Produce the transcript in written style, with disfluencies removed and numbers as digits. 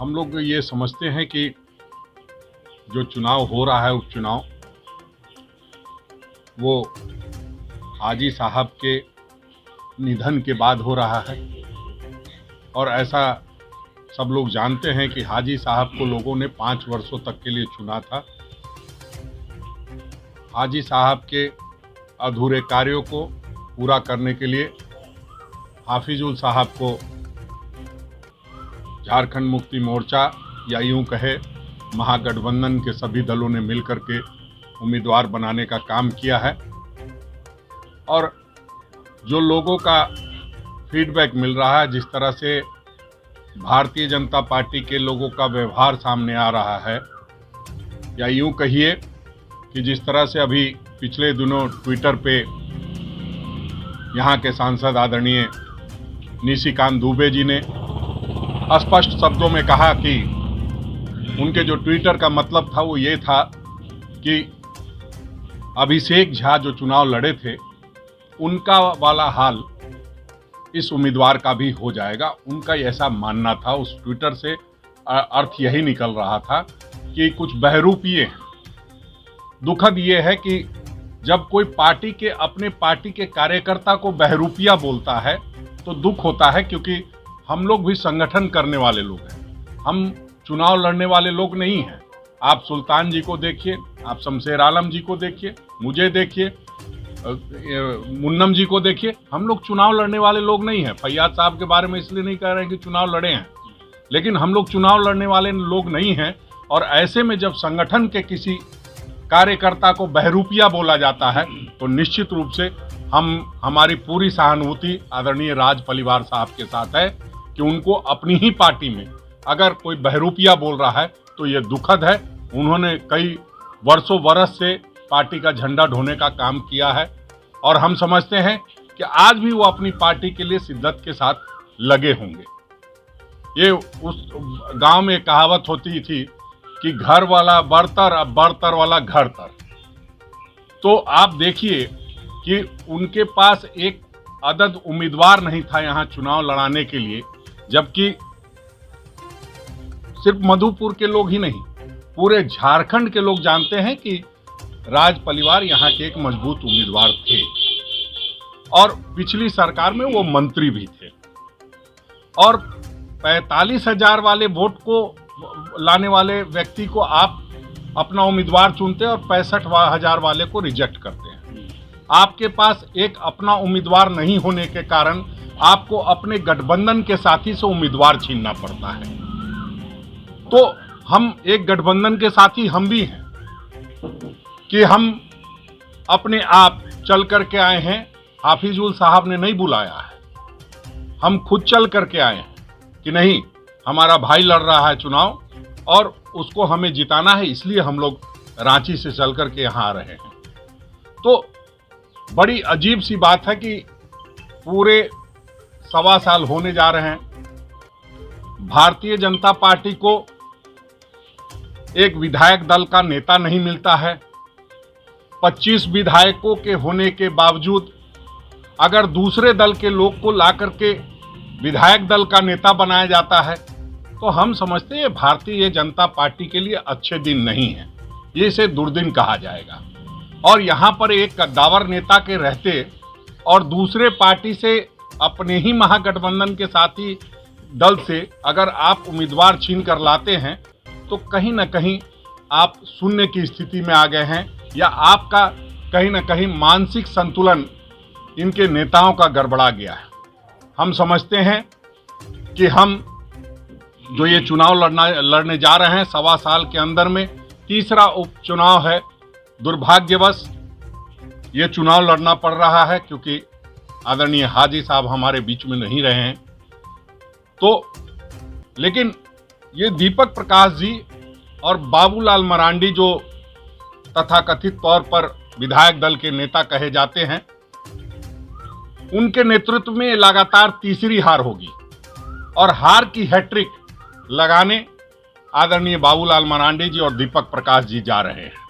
हम लोग ये समझते हैं कि जो चुनाव हो रहा है उपचुनाव, वो हाजी साहब के निधन के बाद हो रहा है। और ऐसा सब लोग जानते हैं कि हाजी साहब को लोगों ने 5 वर्षों तक के लिए चुना था। हाजी साहब के अधूरे कार्यों को पूरा करने के लिए हाफिजुल साहब को झारखंड मुक्ति मोर्चा या यूं कहे महागठबंधन के सभी दलों ने मिलकर के उम्मीदवार बनाने का काम किया है। और जो लोगों का फीडबैक मिल रहा है, जिस तरह से भारतीय जनता पार्टी के लोगों का व्यवहार सामने आ रहा है, या यूं कहिए कि जिस तरह से अभी पिछले दिनों ट्विटर पे यहाँ के सांसद आदरणीय निशिकांत दुबे जी ने स्पष्ट शब्दों में कहा कि उनके जो ट्विटर का मतलब था वो ये था कि अभिषेक झा जो चुनाव लड़े थे उनका वाला हाल इस उम्मीदवार का भी हो जाएगा। उनका ऐसा मानना था। उस ट्विटर से अर्थ यही निकल रहा था कि कुछ बहरूपिये हैं। दुखद ये है कि जब कोई पार्टी के अपने पार्टी के कार्यकर्ता को बहरूपिया बोलता है तो दुख होता है, क्योंकि हम लोग भी संगठन करने वाले लोग हैं। हम चुनाव लड़ने वाले लोग नहीं हैं। आप सुल्तान जी को देखिए, आप शमशेर आलम जी को देखिए, मुझे देखिए, मुन्नम जी को देखिए। हम लोग चुनाव लड़ने वाले लोग नहीं हैं। फैयाद साहब के बारे में इसलिए नहीं कह रहे हैं कि चुनाव लड़े हैं, लेकिन हम लोग चुनाव लड़ने वाले लोग नहीं हैं। और ऐसे में जब संगठन के किसी कार्यकर्ता को बहरूपिया बोला जाता है तो निश्चित रूप से हमारी पूरी सहानुभूति आदरणीय राज परिवार साहब के साथ है कि उनको अपनी ही पार्टी में अगर कोई बहरूपिया बोल रहा है तो ये दुखद है। उन्होंने कई वर्षों बरस से पार्टी का झंडा ढोने का काम किया है और हम समझते हैं कि आज भी वो अपनी पार्टी के लिए शिद्दत के साथ लगे होंगे। ये उस गांव में कहावत होती थी कि घर वाला बरतर, अब बरतर वाला घर तर। तो आप देखिए कि उनके पास एक अदद उम्मीदवार नहीं था यहाँ चुनाव लड़ाने के लिए, जबकि सिर्फ मधुपुर के लोग ही नहीं, पूरे झारखंड के लोग जानते हैं कि राज परिवार यहाँ के एक मजबूत उम्मीदवार थे और पिछली सरकार में वो मंत्री भी थे। और 45,000 वाले वोट को लाने वाले व्यक्ति को आप अपना उम्मीदवार चुनते हैं और 65,000 वाले को रिजेक्ट करते हैं। आपके पास एक अपना उम्मीदवार नहीं होने के कारण आपको अपने गठबंधन के साथी से उम्मीदवार छीनना पड़ता है। तो हम एक गठबंधन के साथी हम भी हैं कि हम अपने आप चल करके आए हैं। हाफिजुल साहब ने नहीं बुलाया है, हम खुद चल करके आए हैं कि नहीं, हमारा भाई लड़ रहा है चुनाव और उसको हमें जिताना है, इसलिए हम लोग रांची से चल करके यहाँ आ रहे हैं। तो बड़ी अजीब सी बात है कि पूरे 1.25 साल होने जा रहे हैं, भारतीय जनता पार्टी को एक विधायक दल का नेता नहीं मिलता है। 25 विधायकों के होने के बावजूद अगर दूसरे दल के लोग को ला करके विधायक दल का नेता बनाया जाता है तो हम समझते हैं भारतीय जनता पार्टी के लिए अच्छे दिन नहीं है, ये इसे दुर्दिन कहा जाएगा। और यहाँ पर एक कद्दावर नेता के रहते और दूसरे पार्टी से अपने ही महागठबंधन के साथी दल से अगर आप उम्मीदवार छीन कर लाते हैं तो कहीं ना कहीं आप शून्य की स्थिति में आ गए हैं, या आपका कहीं ना कहीं मानसिक संतुलन इनके नेताओं का गड़बड़ा गया है। हम समझते हैं कि हम जो ये चुनाव लड़ने जा रहे हैं 1.25 साल के अंदर में तीसरा उपचुनाव है। दुर्भाग्यवश ये चुनाव लड़ना पड़ रहा है क्योंकि आदरणीय हाजी साहब हमारे बीच में नहीं रहे हैं। तो लेकिन ये दीपक प्रकाश जी और बाबूलाल मरांडी जो तथाकथित तौर पर विधायक दल के नेता कहे जाते हैं, उनके नेतृत्व में लगातार तीसरी हार होगी और हार की हैट्रिक लगाने आदरणीय बाबूलाल मरांडी जी और दीपक प्रकाश जी जा रहे हैं।